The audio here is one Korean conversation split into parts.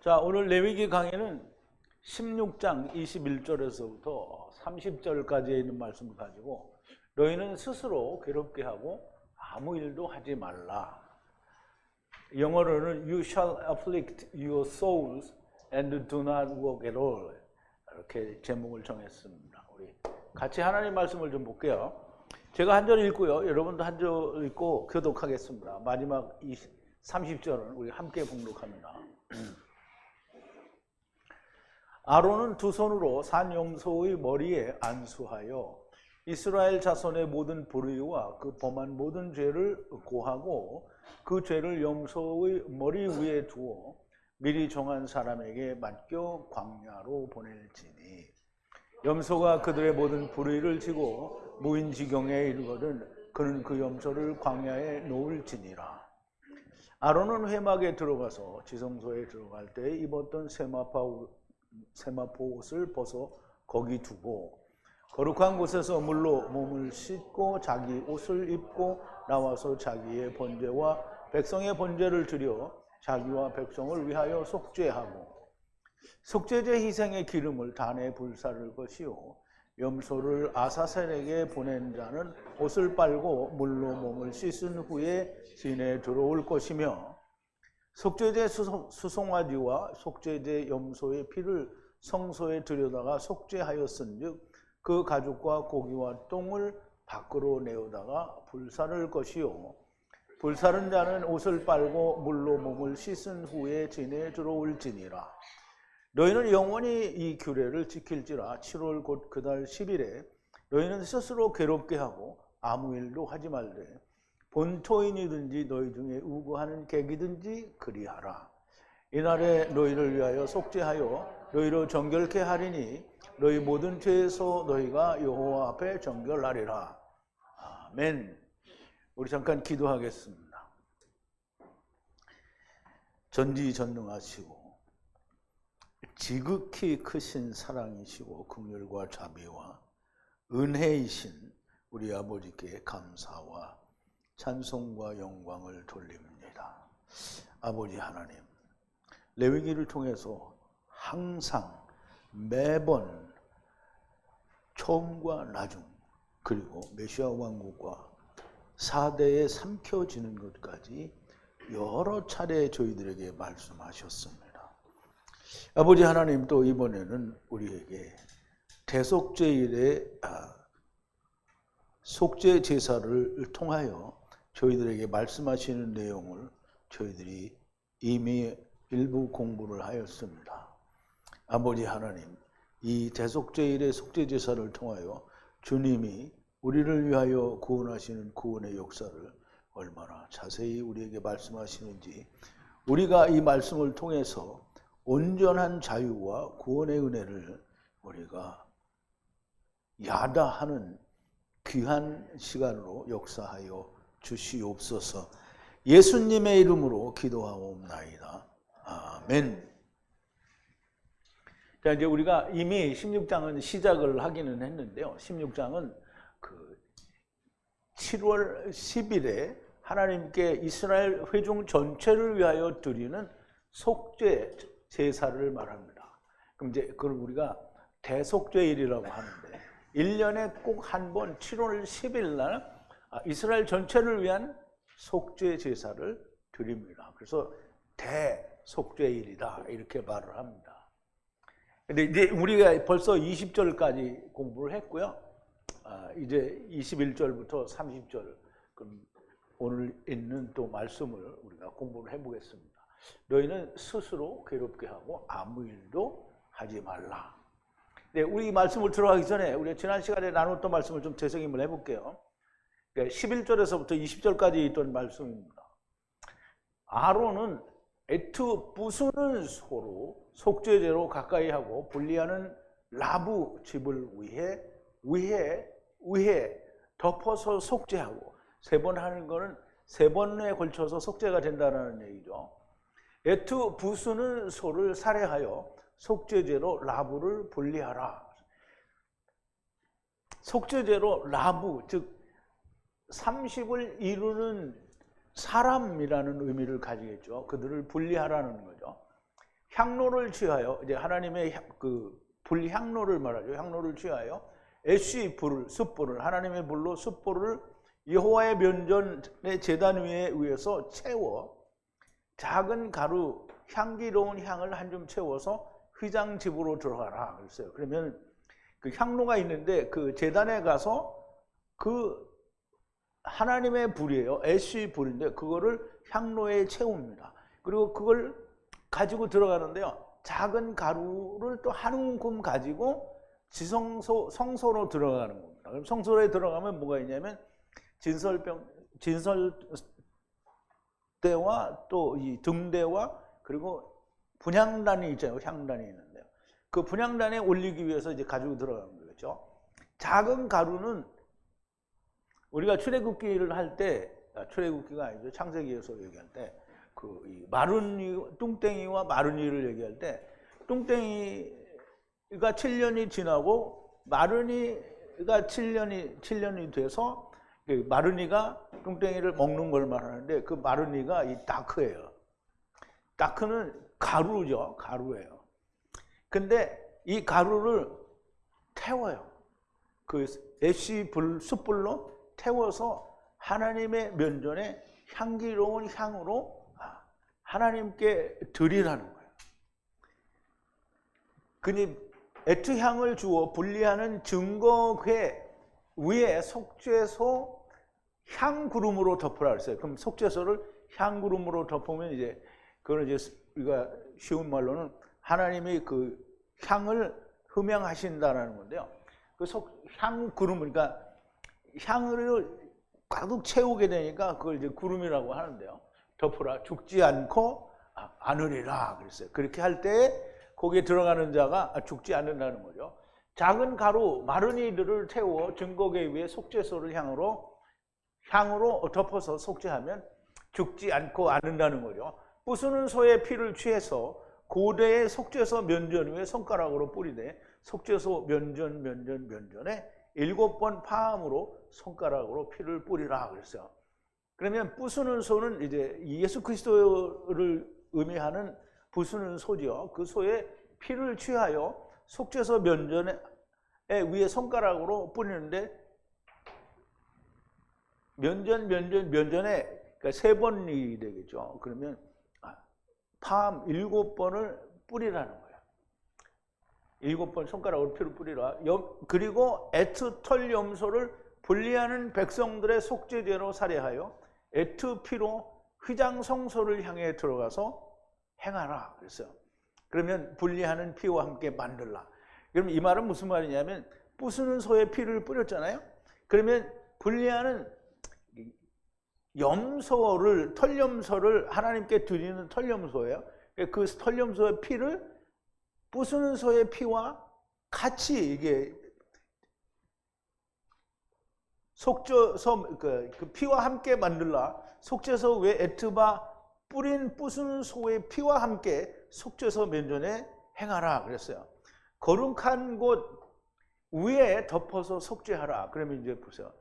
자, 오늘 레위기 강의는 16장 21절에서부터 30절까지에 있는 말씀을 가지고 너희는 스스로 괴롭게 하고 아무 일도 하지 말라. 영어로는 You shall afflict your souls and do not work at all. 이렇게 제목을 정했습니다. 우리 같이 하나님 말씀을 좀 볼게요. 제가 한 절 읽고요. 여러분도 한 절 읽고 교독하겠습니다. 마지막 30절은 우리 함께 봉독합니다. 아론은 두 손으로 산 염소의 머리에 안수하여 이스라엘 자손의 모든 불의와 그 범한 모든 죄를 고하고 그 죄를 염소의 머리 위에 두어 미리 정한 사람에게 맡겨 광야로 보낼지니 염소가 그들의 모든 불의를 지고 무인지경에 이르거든 그는 그 염소를 광야에 놓을지니라. 아론은 회막에 들어가서 지성소에 들어갈 때 입었던 세마포 옷을 벗어 거기 두고 거룩한 곳에서 물로 몸을 씻고 자기 옷을 입고 나와서 자기의 번제와 백성의 번제를 드려 자기와 백성을 위하여 속죄하고 속죄제 희생의 기름을 단에 불사를 것이요 염소를 아사셀에게 보낸 자는 옷을 빨고 물로 몸을 씻은 후에 진에 들어올 것이며 속죄제 수송아지와 속죄제 염소의 피를 성소에 들여다가 속죄하였은즉 그 가죽과 고기와 똥을 밖으로 내어다가 불사를 것이요 불사른 자는 옷을 빨고 물로 몸을 씻은 후에 진에 들어올지니라. 너희는 영원히 이 규례를 지킬지라. 7월 곧 그달 10일에 너희는 스스로 괴롭게 하고 아무 일도 하지 말되 본토인이든지 너희 중에 우고하는 객이든지 그리하라. 이날에 너희를 위하여 속죄하여 너희로 정결케 하리니 너희 모든 죄에서 너희가 여호와 앞에 정결하리라. 아멘. 우리 잠깐 기도하겠습니다. 전지전능하시고 지극히 크신 사랑이시고 긍휼과 자비와 은혜이신 우리 아버지께 감사와 찬송과 영광을 돌립니다. 아버지 하나님, 레위기를 통해서 항상 매번 처음과 나중 그리고 메시아 왕국과 4대에 삼켜지는 것까지 여러 차례 저희들에게 말씀하셨습니다. 아버지 하나님, 또 이번에는 우리에게 대속죄일의 속죄 제사를 통하여 저희들에게 말씀하시는 내용을 저희들이 이미 일부 공부를 하였습니다. 아버지 하나님, 이 대속죄일의 속죄 제사를 통하여 주님이 우리를 위하여 구원하시는 구원의 역사를 얼마나 자세히 우리에게 말씀하시는지 우리가 이 말씀을 통해서 온전한 자유와 구원의 은혜를 우리가 야다하는 귀한 시간으로 역사하여 주시옵소서. 예수님의 이름으로 기도하옵나이다. 아멘. 자, 이제 우리가 이미 16장은 시작을 하기는 했는데요. 16장은 그 7월 10일에 하나님께 이스라엘 회중 전체를 위하여 드리는 속죄 제사를 말합니다. 그럼 이제 그걸 우리가 대속죄일이라고 하는데 1년에 꼭 한 번 7월 10일 날 이스라엘 전체를 위한 속죄 제사를 드립니다. 그래서 대속죄일이다 이렇게 말을 합니다. 근데 이제 우리가 벌써 20절까지 공부를 했고요. 이제 21절부터 30절 그럼 오늘 있는 또 말씀을 우리가 공부를 해보겠습니다. 너희는 스스로 괴롭게 하고 아무 일도 하지 말라. 네, 우리 말씀을 들어가기 전에 우리가 지난 시간에 나눴던 말씀을 좀 재생임을 해볼게요. 11절에서부터 20절까지 있던 말씀입니다. 아론은 애투 부수는 소로 속죄제로 가까이 하고 분리하는 라부 집을 위해 덮어서 속죄하고 3번 하는 거는 3번에 걸쳐서 속죄가 된다는 얘기죠. 애투 부수는 소를 살해하여 속죄제로 라부를 분리하라. 속죄제로 라부, 즉 30을 이루는 사람이라는 의미를 가지겠죠. 그들을 분리하라는 거죠. 향로를 취하여, 이제 하나님의 그 불향로를 말하죠. 향로를 취하여 애쉬 불을, 숯불을, 하나님의 불로 숯불을 여호와의 면전의 제단 위에서 채워 작은 가루 향기로운 향을 한 줌 채워서 휘장 집으로 들어가라 그랬어요. 그러면 그 향로가 있는데 그 제단에 가서 그 하나님의 불이에요. 애쉬 불인데 그거를 향로에 채웁니다. 그리고 그걸 가지고 들어가는데요. 작은 가루를 또 한 움큼 가지고 성소로 들어가는 겁니다. 그럼 성소에 들어가면 뭐가 있냐면 진설대와 또 이 등대와 그리고 분향단이 있잖아요. 향단이 있는데요. 그 분향단에 올리기 위해서 이제 가지고 들어가는 거죠. 작은 가루는 우리가 출애굽기를 할 때, 출애굽기가 아니죠. 창세기에서 얘기할 때, 그 마른이, 뚱땡이와 마른이를 얘기할 때, 뚱땡이가 7년이 지나고 마른이가 7년이 돼서 마른이가 뚱땡이를 먹는 걸 말하는데 그 마른이가 이 다크예요. 다크는 가루죠. 가루예요. 근데 이 가루를 태워요. 그 애쉬 숯불로 태워서 하나님의 면전에 향기로운 향으로 하나님께 드리라는 거예요. 그니 애투향을 주어 분리하는 증거궤 위에 속죄소 향구름으로 덮으라 그랬어요. 그럼 속죄소를 향구름으로 덮으면 이제 그거는 이제 우리가 쉬운 말로는 하나님이 그 향을 흠양하신다라는 건데요. 그 향구름, 그러니까 향을 가득 채우게 되니까 그걸 이제 구름이라고 하는데요. 덮으라, 죽지 않고 않으리라 그랬어요. 그렇게 할 때 거기에 들어가는 자가 죽지 않는다는 거죠. 작은 가루, 마른이들을 태워 증거궤 위에 속죄소를 향으로 덮어서 속죄하면 죽지 않고 않는다는 거죠. 부수는 소의 피를 취해서 고대의 속죄소 면전 위에 손가락으로 뿌리되 속죄소 면전에 7번 파함으로 손가락으로 피를 뿌리라 그랬어요. 그러면 부수는 소는 이제 예수 그리스도를 의미하는 부수는 소죠. 그 소의 피를 취하여 속죄소 면전에 위에 손가락으로 뿌리는데 면전에 그러니까 3번이 되겠죠. 그러면 파함 7번을 뿌리라는 거예요. 7번 손가락으로 피를 뿌리라. 그리고 애트 털 염소를 분리하는 백성들의 속죄제로 살해하여 애트 피로 휘장 성소를 향해 들어가서 행하라 그랬어요. 그러면 분리하는 피와 함께 만들라. 그럼 이 말은 무슨 말이냐면 부수는 소의 피를 뿌렸잖아요. 그러면 분리하는 털염소를 하나님께 드리는 털염소예요. 그 털염소의 피를 부수는 소의 피와 같이 이게 속죄소 그 피와 함께 만들라. 속죄소 외 애트바 뿌린 부수는 소의 피와 함께 속죄소 면전에 행하라 그랬어요. 거룩한 곳 위에 덮어서 속죄하라. 그러면 이제 보세요.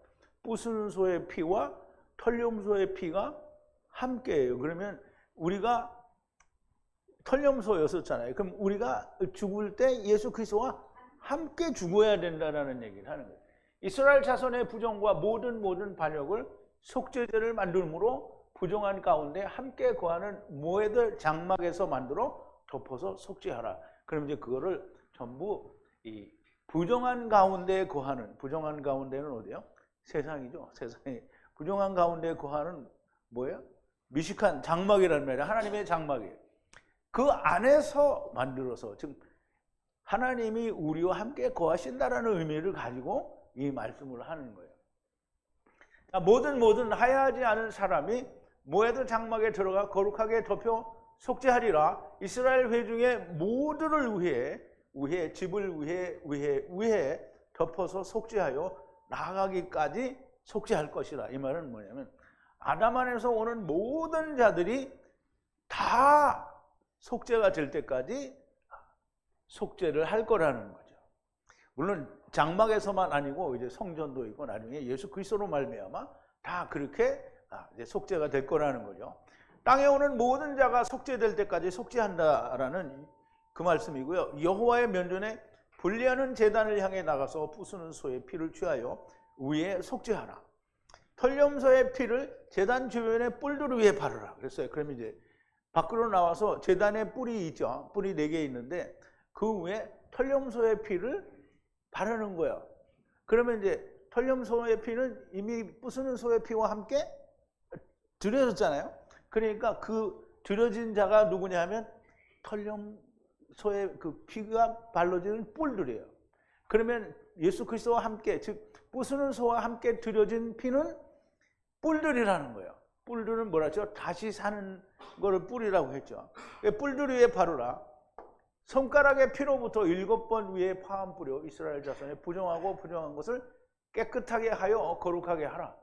부수는 소의 피와 털염소의 피가 함께예요. 그러면 우리가 털염소였었잖아요. 그럼 우리가 죽을 때 예수 그리스도와 함께 죽어야 된다는 얘기를 하는 거예요. 이스라엘 자손의 부정과 모든 반역을 속죄제를 만들므로 부정한 가운데 함께 거하는 모에들 장막에서 만들어 덮어서 속죄하라. 그럼 이제 그거를 전부 이 부정한 가운데 거하는, 부정한 가운데는 어디요? 세상이죠. 세상이 부정한 가운데 거하는 뭐예요? 미식한 장막이라는 말이에요. 하나님의 장막이에요. 그 안에서 만들어서 지금 하나님이 우리와 함께 거하신다라는 의미를 가지고 이 말씀을 하는 거예요. 모든 하야하지 않은 사람이 모에드 장막에 들어가 거룩하게 덮여 속죄하리라. 이스라엘 회중의 모두를 위해 집을 위해 덮어서 속죄하여 나아가기까지 속죄할 것이라. 이 말은 뭐냐면 아담 안에서 오는 모든 자들이 다 속죄가 될 때까지 속죄를 할 거라는 거죠. 물론 장막에서만 아니고 이제 성전도 있고 나중에 예수 그리스도로 말미암아 다 그렇게 이제 속죄가 될 거라는 거죠. 땅에 오는 모든 자가 속죄될 때까지 속죄한다라는 그 말씀이고요. 여호와의 면전에 분리하는 제단을 향해 나가서 부수는 소의 피를 취하여 위에 속죄하라. 털염소의 피를 제단 주변의 뿔들 위에 바르라 그랬어요. 그러면 이제 밖으로 나와서 제단에 뿔이 있죠. 뿔이 4개 있는데 그 위에 털염소의 피를 바르는 거예요. 그러면 이제 털염소의 피는 이미 부수는 소의 피와 함께 드려졌잖아요. 그러니까 그 드려진 자가 누구냐 하면 털염소의 그 피가 발라지는 뿔들이에요. 그러면 예수 그리스도와 함께, 즉 부수는 소와 함께 드려진 피는 뿔들이라는 거예요. 뿔들은 뭐라죠? 다시 사는 거를 뿔이라고 했죠. 뿔들 위에 바르라. 손가락의 피로부터 7번 위에 파한 뿌려 이스라엘 자손의 부정하고 부정한 것을 깨끗하게 하여 거룩하게 하라.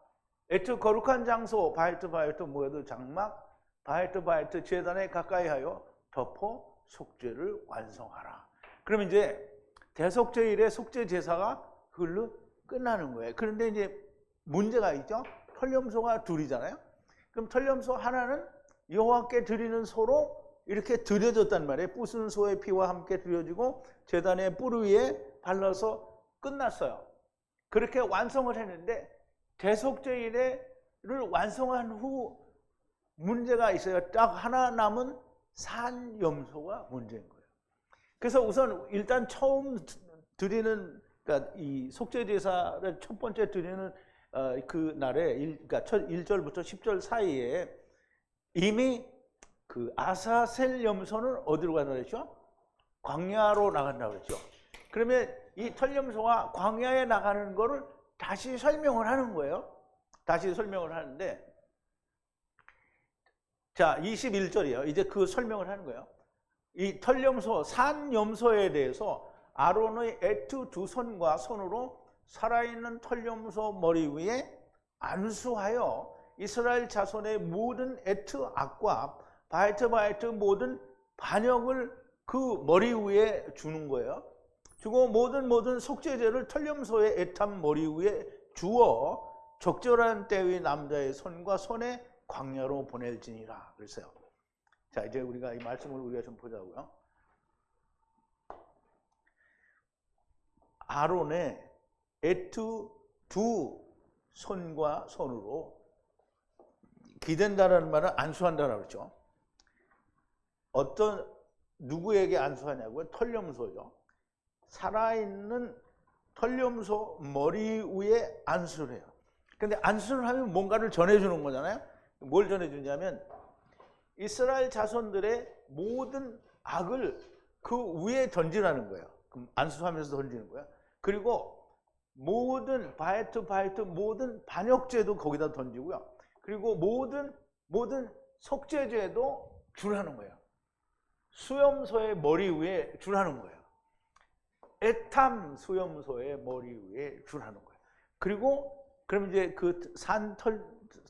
에트 거룩한 장소 바이트 모여도 장막 바이트 제단에 가까이 하여 덮어 속죄를 완성하라. 그러면 이제 대속죄일에 속죄 제사가 그걸로 끝나는 거예요. 그런데 이제 문제가 있죠. 털염소가 둘이잖아요. 그럼 털염소 하나는 여호와께 드리는 소로 이렇게 드려졌단 말이에요. 부수는 소의 피와 함께 드려지고 제단의 뿔 위에 발라서 끝났어요. 그렇게 완성을 했는데 대속죄일을 완성한 후 문제가 있어요. 딱 하나 남은 산염소가 문제인 거예요. 그래서 우선 일단 처음 드리는, 그러니까 이 속죄제사를 첫 번째 드리는 그 날에, 그러니까 1절부터 10절 사이에 이미 그 아사셀 염소는 어디로 간다고 그랬죠? 광야로 나간다고 그랬죠. 그러면 이 털염소가 광야에 나가는 거를 다시 설명을 하는 거예요. 다시 설명을 하는데, 자, 21절이에요. 이제 그 설명을 하는 거예요. 이 털염소, 산염소에 대해서 아론의 에트 2손과 손으로 살아있는 털염소 머리 위에 안수하여 이스라엘 자손의 모든 에트 악과 바이트 모든 반역을 그 머리 위에 주는 거예요. 주고 모든 속죄제를 털염소의 에탐 머리 위에 주어 적절한 때의 남자의 손과 손에 광야로 보낼지니라 그랬어요. 자, 이제 우리가 이 말씀을 우리가 좀 보자고요. 아론의 에트 2 손과 손으로 기댄다라는 말은 안수한다라고 그랬죠. 어떤 누구에게 안수하냐고요? 털염소죠. 살아있는 털염소 머리 위에 안수를 해요. 근데 안수를 하면 뭔가를 전해주는 거잖아요. 뭘 전해주냐면 이스라엘 자손들의 모든 악을 그 위에 던지라는 거예요. 그럼 안수하면서 던지는 거예요. 그리고 모든 바이트 모든 반역죄도 거기다 던지고요. 그리고 모든 속죄죄도 주라는 거예요. 수염소의 머리 위에 주라는 거예요. 에탐 수염소의 머리 위에 주라는 거예요. 그리고 그럼 이제 그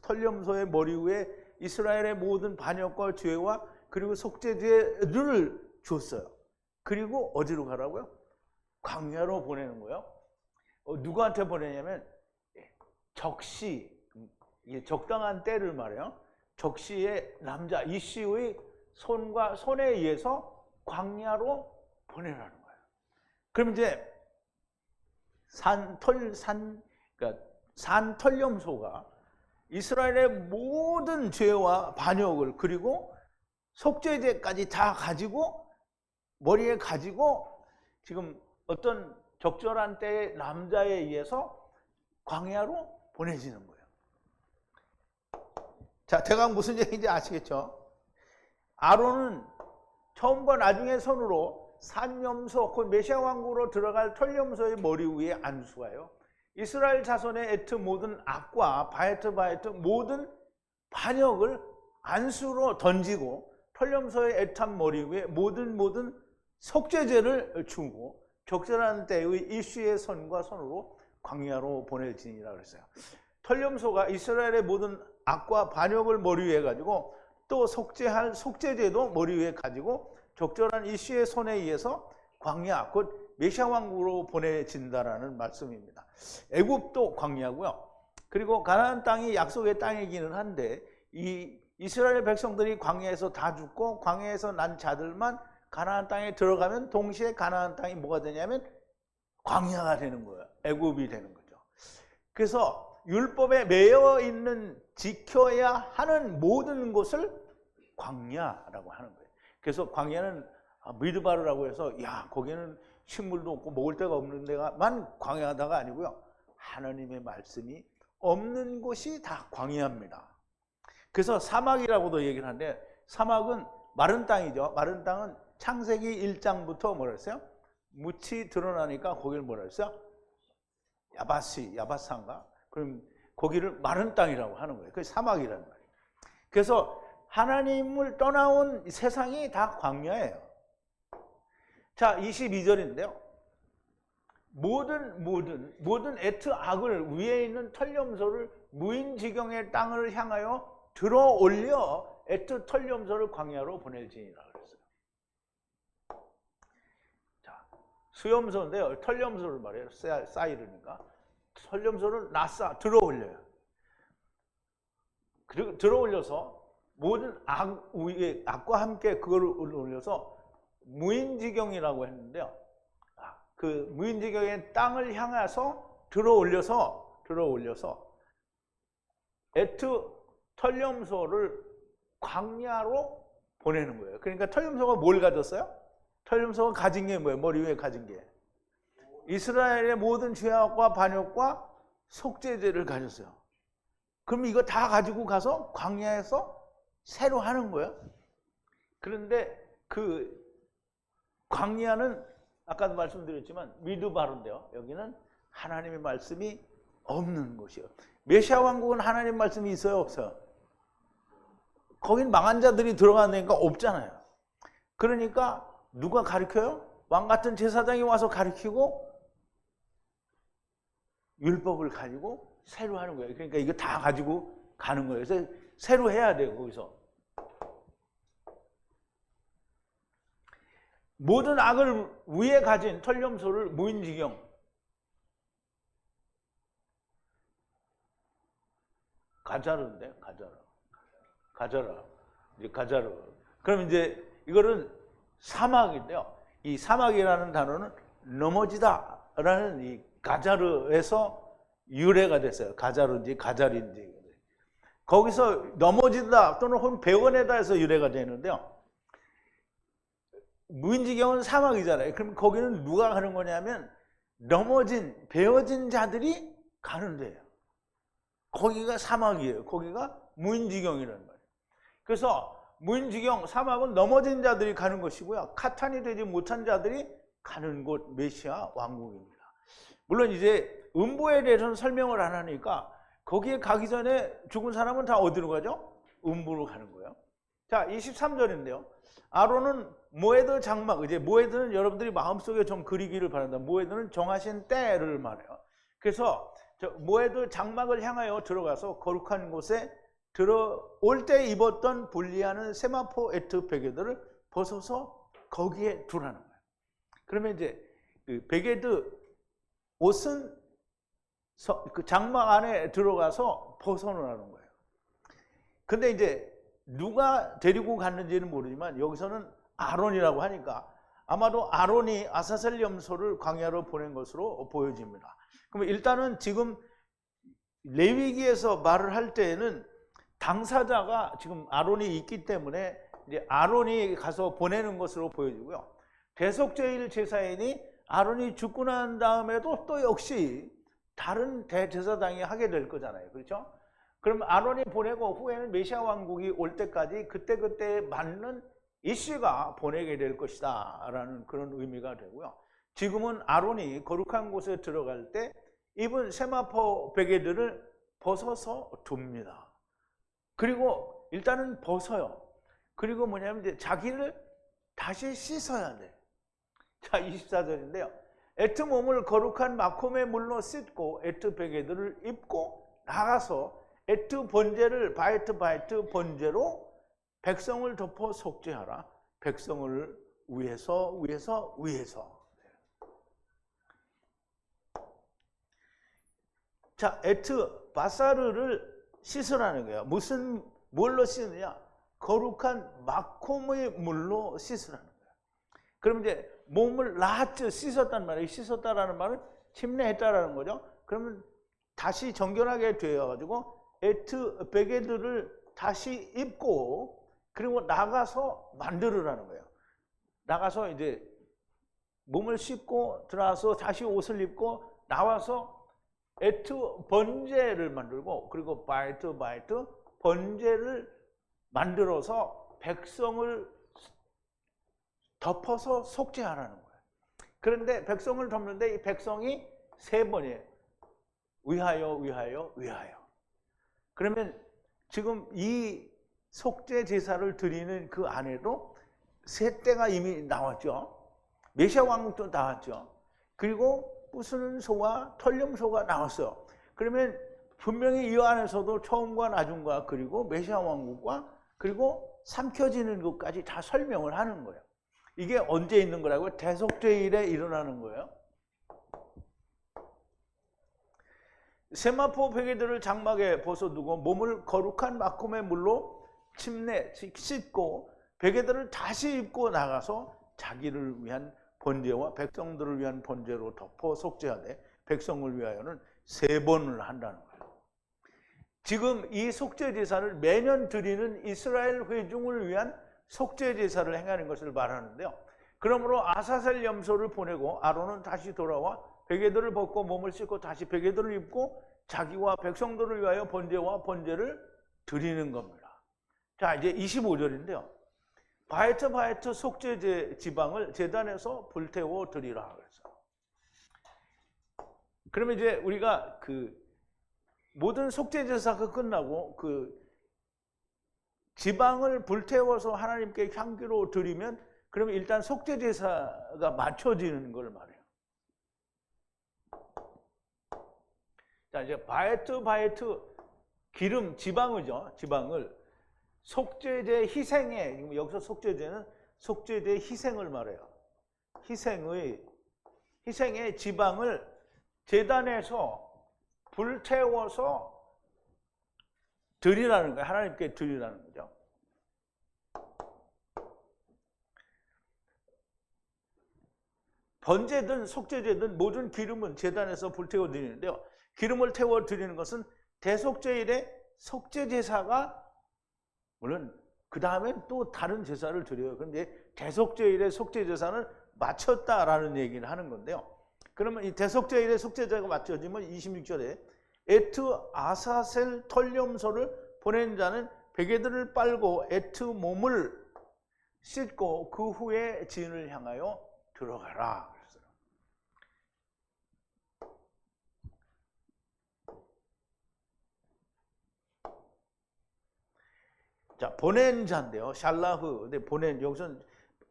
털염소의 머리 위에 이스라엘의 모든 반역과 죄와 그리고 속죄죄를 줬어요. 그리고 어디로 가라고요? 광야로 보내는 거예요. 누구한테 보내냐면 적시, 적당한 때를 말해요. 적시의 남자 이씨의 손과 손에 의해서 광야로 보내라는 거예요. 그럼 이제 그러니까 산털염소가 이스라엘의 모든 죄와 반역을 그리고 속죄죄까지 다 가지고 머리에 가지고 지금 어떤 적절한 때의 남자에 의해서 광야로 보내지는 거예요. 자, 대강 무슨 얘기인지 아시겠죠? 아론은 처음과 나중에 손으로 산염소, 곧 메시아 왕국으로 들어갈 털염소의 머리 위에 안수하여 이스라엘 자손의 에트 모든 악과 바이트 모든 반역을 안수로 던지고 털염소의 에탐 머리 위에 모든 속죄죄를 주고 적절한 때의 이슈의 손과 손으로 광야로 보낼지니라 그랬어요. 털염소가 이스라엘의 모든 악과 반역을 머리 위에 가지고 또 속죄할 속죄죄도 머리 위에 가지고 적절한 이슈의 손에 의해서 광야, 곧 메시아 왕국으로 보내진다라는 말씀입니다. 애굽도 광야고요. 그리고 가나안 땅이 약속의 땅이기는 한데 이 이스라엘 백성들이 광야에서 다 죽고 광야에서 난 자들만 가나안 땅에 들어가면 동시에 가나안 땅이 뭐가 되냐면 광야가 되는 거예요. 애굽이 되는 거죠. 그래서 율법에 매여 있는 지켜야 하는 모든 것을 광야라고 하는 거예요. 그래서 광야는 미드바르라고 해서 야 거기는 식물도 없고 먹을 데가 없는 데가만 광야다가 아니고요. 하나님의 말씀이 없는 곳이 다 광야입니다. 그래서 사막이라고도 얘기를 하는데 사막은 마른 땅이죠. 마른 땅은 창세기 1장부터 뭐라 했어요? 묻이 드러나니까 거기를 뭐라 했어요? 야바산가? 그럼 거기를 마른 땅이라고 하는 거예요. 그게 사막이라는 말이에요. 그래서 하나님을 떠나온 세상이 다 광야예요. 자, 22절인데요. 모든 에트 악을 위에 있는 털염소를 무인지경의 땅을 향하여 들어 올려 에트 털염소를 광야로 보낼지니라 그랬어요. 자, 수염소인데요. 털염소를 말해요. 사이르니까. 털염소를 들어 올려요. 그리고 들어 올려서 모든 악과 함께 그걸 올려서 무인지경이라고 했는데요. 그 무인지경의 땅을 향해서 들어 올려서 에트 털염소를 광야로 보내는 거예요. 그러니까 털염소가 뭘 가졌어요? 털염소가 가진 게 뭐예요? 머리 위에 가진 게 이스라엘의 모든 죄악과 반역과 속죄죄를 가졌어요. 그럼 이거 다 가지고 가서 광야에서 새로 하는 거예요. 그런데 그 광야는 아까도 말씀드렸지만 미드바르인데요. 여기는 하나님의 말씀이 없는 곳이에요. 메시아 왕국은 하나님 말씀이 있어요? 없어요? 거긴 망한 자들이 들어가니까 없잖아요. 그러니까 누가 가르쳐요? 왕 같은 제사장이 와서 가르치고 율법을 가지고 새로 하는 거예요. 그러니까 이거 다 가지고 가는 거예요. 그래서 새로 해야 돼요. 거기서. 모든 악을 위에 가진 털염소를 무인지경. 가자르인데, 가자르. 그럼 이제 이거는 사막인데요. 이 사막이라는 단어는 넘어지다라는 이 가자르에서 유래가 됐어요. 가자르인지 가자리인지. 거기서 넘어지다 또는 혹은 배원에다에서 유래가 되는데요. 무인지경은 사막이잖아요. 그럼 거기는 누가 가는 거냐면 베어진 자들이 가는 데예요. 거기가 사막이에요. 거기가 무인지경이라는 말이에요. 그래서 무인지경, 사막은 넘어진 자들이 가는 것이고요. 카탄이 되지 못한 자들이 가는 곳 메시아 왕국입니다. 물론 이제 음부에 대해서는 설명을 안 하니까 거기에 가기 전에 죽은 사람은 다 어디로 가죠? 음부로 가는 거예요. 자, 23절인데요. 아론은 모에드 장막, 이제 모에드는 여러분들이 마음속에 좀 그리기를 바란다. 모에드는 정하신 때를 말해요. 그래서 모에드 장막을 향하여 들어가서 거룩한 곳에 들어올 때 입었던 분리하는 세마포 에트 베개들을 벗어서 거기에 두라는 거예요. 그러면 이제 그 베개드 옷은 그 장막 안에 들어가서 벗어놓으라는 거예요. 근데 이제 누가 데리고 갔는지는 모르지만 여기서는 아론이라고 하니까 아마도 아론이 아사셀 염소를 광야로 보낸 것으로 보여집니다. 그럼 일단은 지금 레위기에서 말을 할 때에는 당사자가 지금 아론이 있기 때문에 이제 아론이 가서 보내는 것으로 보여지고요. 대속제일 제사인이 아론이 죽고 난 다음에도 또 역시 다른 대제사장이 하게 될 거잖아요. 그렇죠? 그럼 아론이 보내고 후에는 메시아 왕국이 올 때까지 그때그때 맞는 이씨가 보내게 될 것이다 라는 그런 의미가 되고요. 지금은 아론이 거룩한 곳에 들어갈 때 입은 세마포 베개들을 벗어서 둡니다. 그리고 일단은 벗어요. 그리고 뭐냐면 이제 자기를 다시 씻어야 돼. 자, 24절인데요. 에트 몸을 거룩한 마콤의 물로 씻고 에트 베개들을 입고 나가서 에트 번제를 바이트 번제로 백성을 덮어 속죄하라. 백성을 위해서. 자, 에트 바사르를 씻으라는 거예요. 무슨 뭘로 씻느냐? 거룩한 마콤의 물로 씻으라는 거예요. 그럼 이제 몸을 라하트 씻었단 말이에요. 씻었다라는 말은 침례했다라는 거죠. 그러면 다시 정결하게 되어가지고 에트 베게드를 다시 입고 그리고 나가서 만들으라는 거예요. 나가서 이제 몸을 씻고 들어와서 다시 옷을 입고 나와서 에트 번제를 만들고 그리고 바이트 번제를 만들어서 백성을 덮어서 속죄하라는 거예요. 그런데 백성을 덮는데 이 백성이 3번이에요. 위하여. 그러면 지금 이 속죄 제사를 드리는 그 안에도 세 때가 이미 나왔죠. 메시아 왕국도 나왔죠. 그리고 부수는 소와 털림소가 나왔어요. 그러면 분명히 이 안에서도 처음과 나중과 그리고 메시아 왕국과 그리고 삼켜지는 것까지 다 설명을 하는 거예요. 이게 언제 있는 거라고요? 대속죄일에 일어나는 거예요. 세마포 베개들을 장막에 벗어두고 몸을 거룩한 마콤의 물로 침내 씻고 베개들을 다시 입고 나가서 자기를 위한 번제와 백성들을 위한 번제로 덮어 속죄하되 백성을 위하여는 3번을 한다는 거예요. 지금 이 속죄 제사를 매년 드리는 이스라엘 회중을 위한 속죄 제사를 행하는 것을 말하는데요. 그러므로 아사셀 염소를 보내고 아론은 다시 돌아와 베개들을 벗고 몸을 씻고 다시 베개들을 입고 자기와 백성들을 위하여 번제와 번제를 드리는 겁니다. 자, 이제 25절인데요. 바이트 속죄 지방을 제단에서 불태워 드리라 그랬어요. 그러면 이제 우리가 그 모든 속죄 제사가 끝나고 그 지방을 불태워서 하나님께 향기로 드리면 그러면 일단 속죄 제사가 맞춰지는 걸 말해요. 자, 이제 바이트 기름 지방이죠. 지방을 속죄제 희생에, 여기서 속죄제는 속죄제 희생을 말해요. 희생의 지방을 제단에서 불태워서 드리라는 거예요. 하나님께 드리라는 거죠. 번제든 속죄제든 모든 기름은 제단에서 불태워 드리는데요. 기름을 태워 드리는 것은 대속죄일에 속죄제사가 물론 그 다음엔 또 다른 제사를 드려요. 그런데 대속죄일에 속죄제사는 마쳤다라는 얘기를 하는 건데요. 그러면 이 대속죄일에 속죄제사가 맞춰지면 26절에 에트 아사셀 털염소를 보낸 자는 베개들을 빨고 에트 몸을 씻고 그 후에 진을 향하여 들어가라. 자, 보낸 자인데요. 샬라흐. 근데 여기서는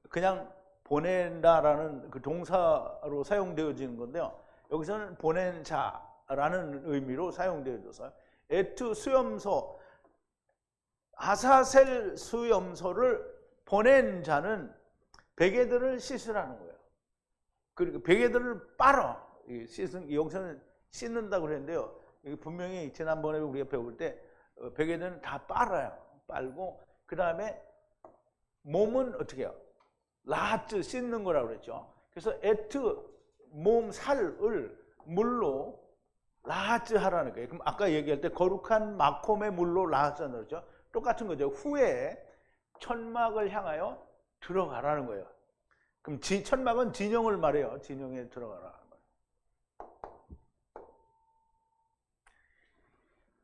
그냥 보낸다라는 그 동사로 사용되어지는 건데요. 여기서는 보낸 자라는 의미로 사용되어져서 에트 수염소, 아사셀 수염소를 보낸 자는 베개들을 씻으라는 거예요. 그리고 베개들을 빨아. 여기서는 씻는다고 그랬는데요. 분명히 지난번에 우리가 배울 때 베개들은 다 빨아요. 빨고 그 다음에 몸은 어떻게 해요? 라하트 씻는 거라고 그랬죠. 그래서 에트 몸 살을 물로 라하트 하라는 거예요. 그럼 아까 얘기할 때 거룩한 마콤의 물로 라하트 하는 거죠. 똑같은 거죠. 후에 천막을 향하여 들어가라는 거예요. 그럼 천막은 진영을 말해요. 진영에 들어가라.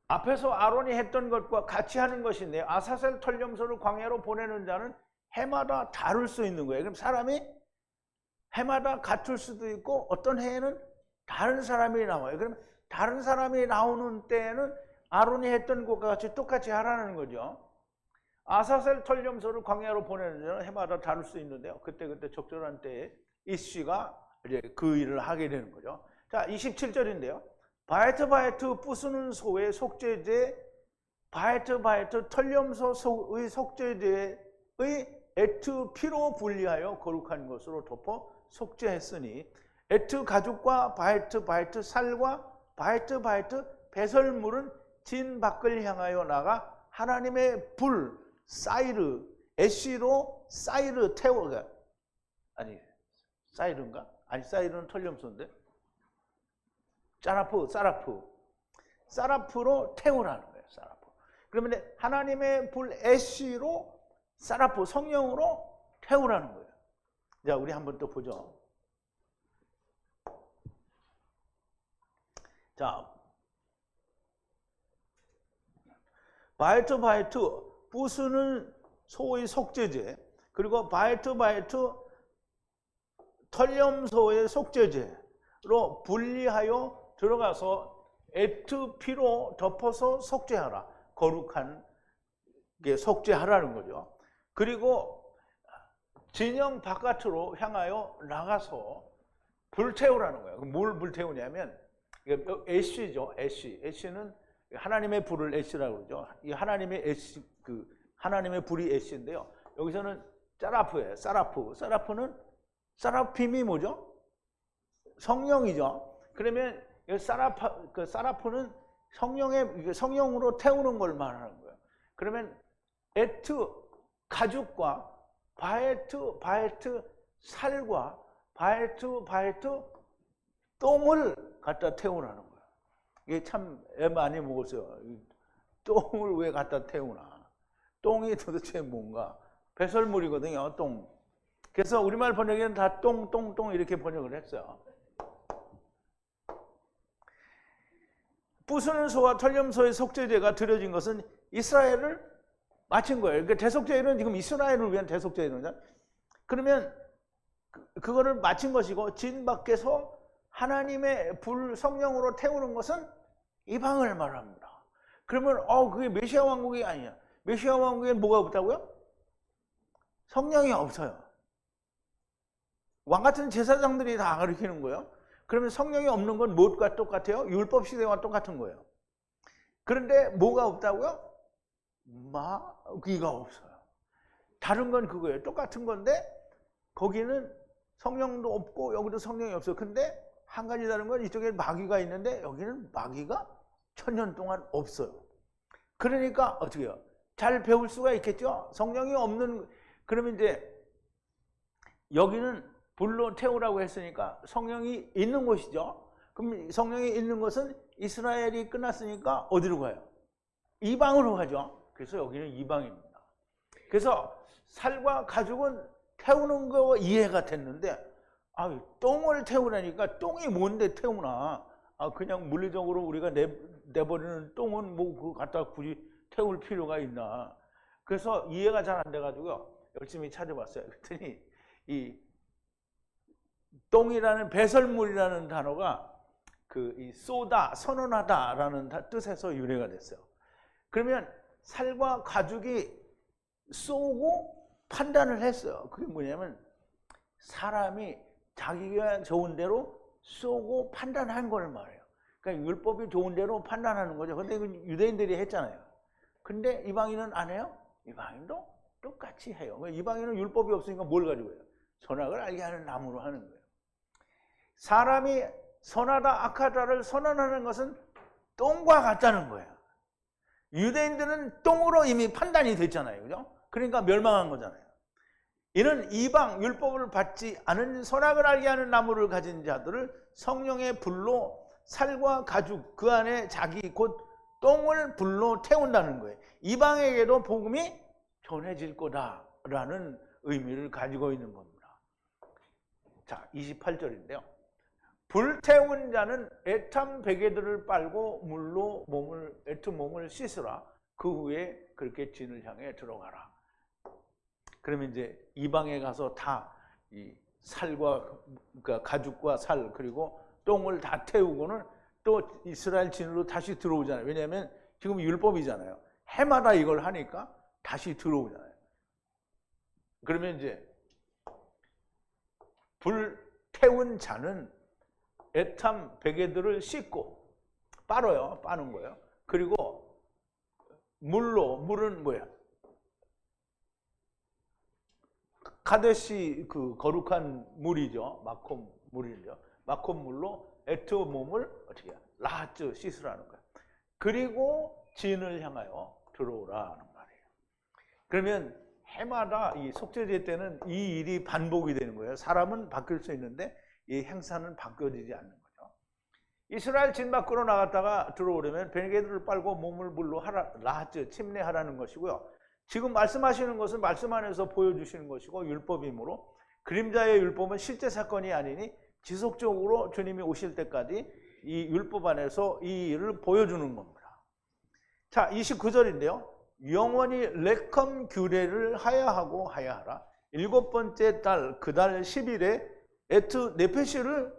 앞에서 아론이 했던 것과 같이 하는 것인데 아사셀 털염소를 광야로 보내는 자는 해마다 다를 수 있는 거예요. 그럼 사람이 해마다 같을 수도 있고 어떤 해에는 다른 사람이 나와요. 그럼 다른 사람이 나오는 때에는 아론이 했던 것과 같이 똑같이 하라는 거죠. 아사셀 털염소를 광야로 보내는 자는 해마다 다를 수 있는데요. 그때 적절한 때에 이씨가 이제 그 일을 하게 되는 거죠. 자, 27절인데요. 바이트 부수는 소의 속죄제, 바이트 털염소의 속죄제의 에트 피로 분리하여 거룩한 것으로 덮어 속죄했으니 에트 가죽과 바이트 살과 바이트 배설물은 진 밖을 향하여 나가 하나님의 불, 사이르, 애쉬로 사이르 태워가, 아니 사이르인가? 아니 사이르는 털염소인데, 사라프로 태우라는 거예요. 사라프. 그러면 하나님의 불 애쉬로 사라프, 성령으로 태우라는 거예요. 자, 우리 한번 또 보죠. 자, 바이트, 부수는 소의 속죄제, 그리고 바이트, 털염소의 속죄제로 분리하여 들어가서 에트피로 덮어서 속죄하라. 거룩한 게 속죄하라는 거죠. 그리고 진영 바깥으로 향하여 나가서 불태우라는 거예요. 뭘 불태우냐면 애쉬죠. 애쉬는 하나님의 불을 애쉬라고 그러죠. 이 하나님의 애쉬, 하나님의 불이 애쉬인데요. 여기서는 사라프예요. 사라프는 사라핌이 뭐죠? 성령이죠. 그러면 사라프는 성령으로 태우는 걸 말하는 거예요. 그러면 에트, 가죽과 바에트, 살과 바에트, 똥을 갖다 태우라는 거예요. 이게 참 애 많이 먹었어요. 똥을 왜 갖다 태우나. 똥이 도대체 뭔가. 배설물이거든요, 똥. 그래서 우리말 번역에는 다 똥 이렇게 번역을 했어요. 부수는 소와 털염소의 속죄제가 드려진 것은 이스라엘을 마친 거예요. 그러니까 대속죄는 지금 이스라엘을 위한 대속죄는, 그러면 그거를 마친 것이고, 진 밖에서 하나님의 불 성령으로 태우는 것은 이방을 말합니다. 그러면 그게 메시아 왕국이 아니야. 메시아 왕국에는 뭐가 없다고요? 성령이 없어요. 왕 같은 제사장들이 다 가르치는 거예요. 그러면 성령이 없는 건 무엇과 똑같아요? 율법 시대와 똑같은 거예요. 그런데 뭐가 없다고요? 마귀가 없어요. 다른 건 그거예요. 똑같은 건데 거기는 성령도 없고 여기도 성령이 없어요. 근데 한 가지 다른 건 이쪽에 마귀가 있는데 여기는 마귀가 1000년 동안 없어요. 그러니까 어떻게 해요? 잘 배울 수가 있겠죠? 성령이 없는, 그러면 이제 여기는 불로 태우라고 했으니까 성령이 있는 곳이죠. 그럼 성령이 있는 것은 이스라엘이 끝났으니까 어디로 가요? 이방으로 가죠. 그래서 여기는 이방입니다. 그래서 살과 가죽은 태우는 거 이해가 됐는데, 똥을 태우라니까 똥이 뭔데 태우나. 그냥 물리적으로 우리가 내버리는 똥은 뭐 그거 갖다 굳이 태울 필요가 있나. 그래서 이해가 잘 안 돼가지고요. 열심히 찾아봤어요. 그랬더니 이 똥이라는 배설물이라는 단어가 이 쏘다, 선언하다라는 뜻에서 유래가 됐어요. 그러면 살과 가죽이 쏘고 판단을 했어요. 그게 뭐냐면 사람이 자기가 좋은 대로 쏘고 판단한 걸 말해요. 그러니까 율법이 좋은 대로 판단하는 거죠. 근데 이건 유대인들이 했잖아요. 근데 이방인은 안 해요? 이방인도 똑같이 해요. 이방인은 율법이 없으니까 뭘 가지고 해요? 선악을 알게 하는 나무로 하는 거예요. 사람이 선하다 악하다를 선언하는 것은 똥과 같다는 거예요. 유대인들은 똥으로 이미 판단이 됐잖아요. 그죠? 그러니까 멸망한 거잖아요. 이는 이방 율법을 받지 않은 선악을 알게 하는 나무를 가진 자들을 성령의 불로 살과 가죽 그 안에 자기 곧 똥을 불로 태운다는 거예요. 이방에게도 복음이 전해질 거다라는 의미를 가지고 있는 겁니다. 자, 28절인데요. 불태운 자는 애탐 베개들을 빨고 물로 몸을 씻으라. 그 후에 그렇게 진을 향해 들어가라. 그러면 이제 이방에 가서 다 이 살과, 그러니까 가죽과 살 그리고 똥을 다 태우고는 또 이스라엘 진으로 다시 들어오잖아요. 왜냐하면 지금 율법이잖아요. 해마다 이걸 하니까 다시 들어오잖아요. 그러면 이제 불태운 자는 애탐 베개들을 씻고 빠는 거예요. 그리고 물은 뭐야? 카데시 그 거룩한 물이죠. 마콤 물이죠. 마콤 물로 몸을 어떻게 해요? 라하츠 씻으라는 거예요. 그리고 진을 향하여 들어오라는 말이에요. 그러면 해마다 이 속죄제 때는 이 일이 반복이 되는 거예요. 사람은 바뀔 수 있는데 이 행사는 바뀌어지지 않는 거죠. 이스라엘 진 밖으로 나갔다가 들어오려면 베개들을 빨고 몸을 물로 라하즈 침례하라는 것이고요. 지금 말씀하시는 것은 말씀 안에서 보여주시는 것이고 율법이므로 그림자의 율법은 실제 사건이 아니니 지속적으로 주님이 오실 때까지 이 율법 안에서 이 일을 보여주는 겁니다. 자, 29절인데요. 영원히 레컴 규례를 하야하고 하야하라. 7번째 달 그 달 10일에 에트 네페시를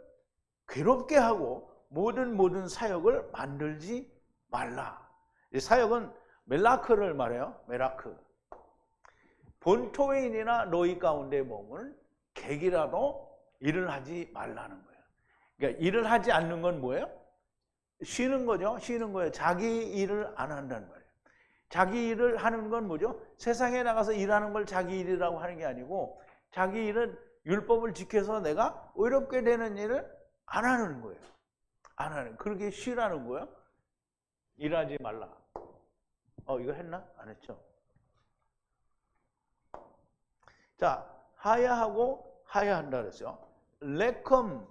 괴롭게 하고 모든 사역을 만들지 말라. 이 사역은 멜라크를 말해요. 멜라크. 본토인이나 너희 가운데 몸을 객이라도 일을 하지 말라는 거예요. 그러니까 일을 하지 않는 건 뭐예요? 쉬는 거죠. 쉬는 거예요. 자기 일을 안 한다는 말이에요. 자기 일을 하는 건 뭐죠? 세상에 나가서 일하는 걸 자기 일이라고 하는 게 아니고 자기 일은 율법을 지켜서 내가 의롭게 되는 일을 안 하는 거예요. 안 하는. 그렇게 쉬라는 거예요. 일하지 말라. 이거 했나? 안 했죠? 자, 하야하고 하야한다 그랬죠. 레컴,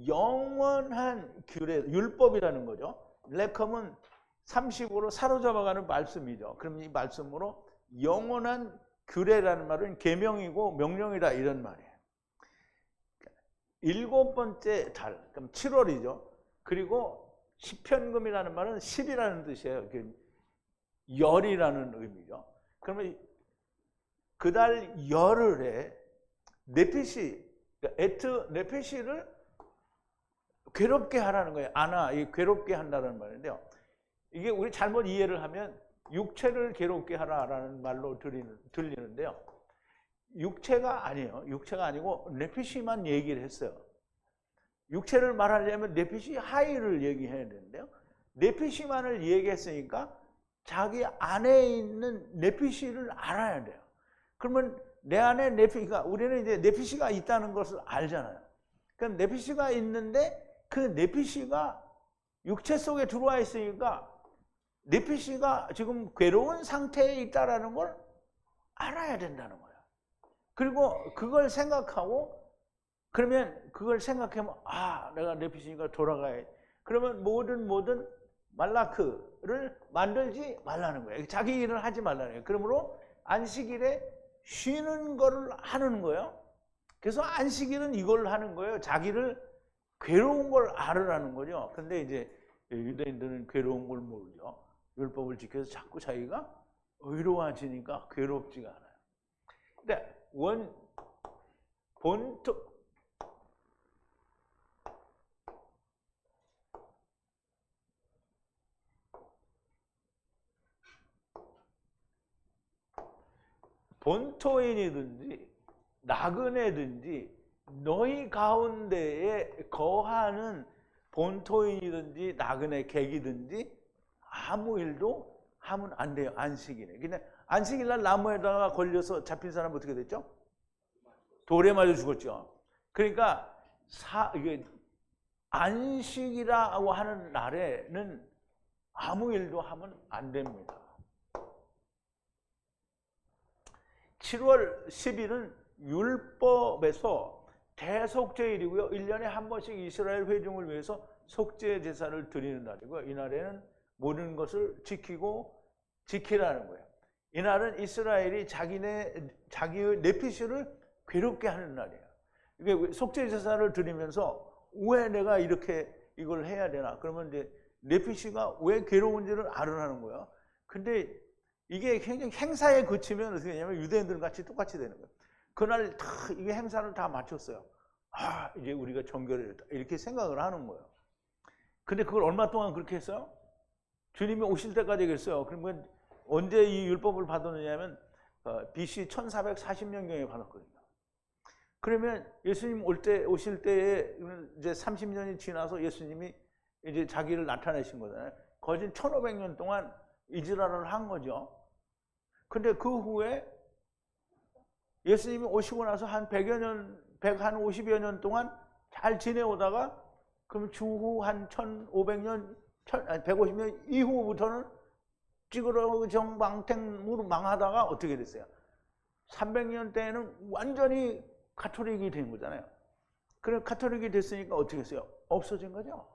영원한 규례, 율법이라는 거죠. 레컴은 30으로 사로잡아가는 말씀이죠. 그럼 이 말씀으로 영원한 규례라는 말은 계명이고 명령이다 이런 말이에요. 7번째 달, 그럼 7월이죠. 그리고 시편금이라는 말은 10이라는 뜻이에요. 열이라는 의미죠. 그러면 그 달 열흘에 네피시, 에트 네피시를 괴롭게 하라는 거예요. 아나, 이 괴롭게 한다는 말인데요. 이게 우리 잘못 이해를 하면 육체를 괴롭게 하라라는 말로 들리는데요. 육체가 아니에요. 육체가 아니고 네피시만 얘기를 했어요. 육체를 말하려면 네피시 하이를 얘기해야 되는데요. 네피시만을 얘기했으니까 자기 안에 있는 네피시를 알아야 돼요. 그러면 내 안에 네피시가, 우리는 이제 네피시가 있다는 것을 알잖아요. 그럼 네피시가 있는데 그 네피시가 육체 속에 들어와 있으니까 네피시가 지금 괴로운 상태에 있다는 걸 알아야 된다는 거예요. 그리고 그걸 생각하고, 그러면 그걸 생각하면 내가 네피시니까 돌아가야 돼. 그러면 모든 말라크를 만들지 말라는 거예요. 자기 일을 하지 말라는 거예요. 그러므로 안식일에 쉬는 거를 하는 거예요. 그래서 안식일은 이걸 하는 거예요. 자기를 괴로운 걸 알으라는 거죠. 근데 이제 유대인들은 괴로운 걸 모르죠. 율법을 지켜서 자꾸 자기가 의로워지니까 괴롭지가 않아요. 근데 본토인이든지 나그네든지 너희 가운데에 거하는 본토인이든지 나그네 객이든지 아무 일도 하면 안 돼요. 안식일에. 근데 안식일날 나무에다가 걸려서 잡힌 사람 어떻게 됐죠? 돌에 맞아 죽었죠. 그러니까 이게 안식이라고 하는 날에는 아무 일도 하면 안 됩니다. 7월 10일은 율법에서 대속죄일이고요. 1년에 한 번씩 이스라엘 회중을 위해서 속죄 제사를 드리는 날이고요. 이 날에는 모든 것을 지키라는 거예요. 이 날은 이스라엘이 자기의 네피시를 괴롭게 하는 날이에요. 이게 속죄 제사를 드리면서 왜 내가 이렇게 이걸 해야 되나? 그러면 이제 네피시가 왜 괴로운지를 알으라는 거예요. 근데 이게 굉장히 행사에 그치면 어떻게 되냐면 유대인들 같이 똑같이 되는 거예요. 그날 다 이게 행사를 다 마쳤어요. 이제 우리가 정결했다 이렇게 생각을 하는 거예요. 근데 그걸 얼마 동안 그렇게 했어요? 주님이 오실 때까지 했어요. 그러면 언제 이 율법을 받았느냐면 BC 1440년경에 받았거든요. 그러면 예수님 오실 때에 이제 30년이 지나서 예수님이 이제 자기를 나타내신 거잖아요. 거진 1500년 동안 이스라엘을 한 거죠. 근데 그 후에 예수님이 오시고 나서 한 100여 년, 150여 년 동안 잘 지내오다가 그럼 주후 한 1500년, 150년 이후부터는 찌그러정 망탱으로 망하다가 어떻게 됐어요? 300년 때에는 완전히 가톨릭이 된 거잖아요. 그래 가톨릭이 됐으니까 어떻게 했어요? 없어진 거죠.